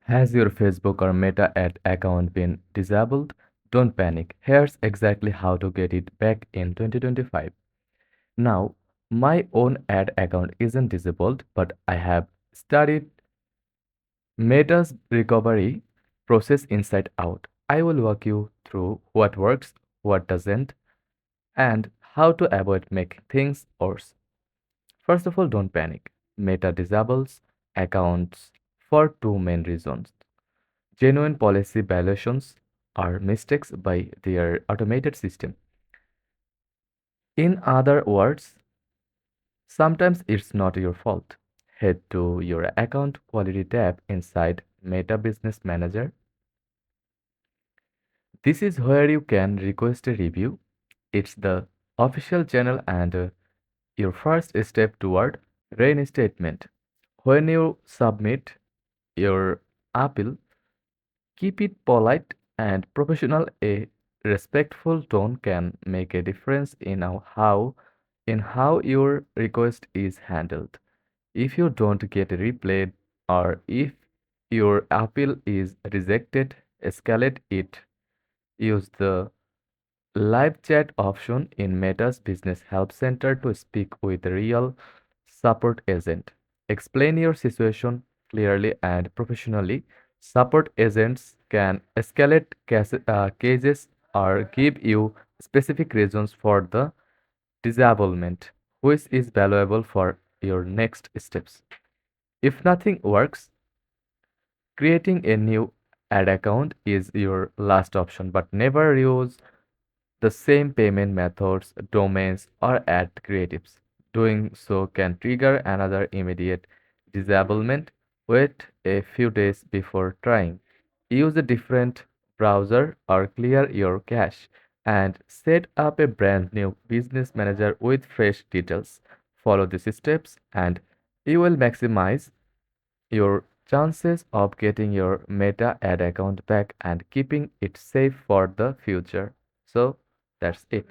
Has your Facebook or Meta ad account been disabled? Don't panic. Here's exactly how to get it back in 2025. Now, my own ad account isn't disabled, but I have studied Meta's recovery process inside out. I will walk you through what works, what doesn't, and how to avoid making things worse. First of all, don't panic. Meta disables accounts for two main reasons. Genuine policy violations are mistakes by their automated system. In other words, sometimes it's not your fault. Head to your account quality tab inside Meta Business Manager. This is where you can request a review. It's the official channel and your first step toward reinstatement. When you submit your appeal, keep it polite and professional. A respectful tone can make a difference in how your request is handled. If you don't get replayed or if your appeal is rejected, escalate it. Use the live chat option in Meta's Business Help Center to speak with a real support agent. Explain your situation clearly and professionally. Support agents can escalate cases or give you specific reasons for the disablement, which is valuable for your next steps. If nothing works, creating a new ad account is your last option, but never use the same payment methods, domains, or ad creatives. Doing so can trigger another immediate disablement. Wait a few days before trying. Use a different browser or clear your cache and set up a brand new business manager with fresh details. Follow these steps and you will maximize your chances of getting your Meta ad account back and keeping it safe for the future. So that's it.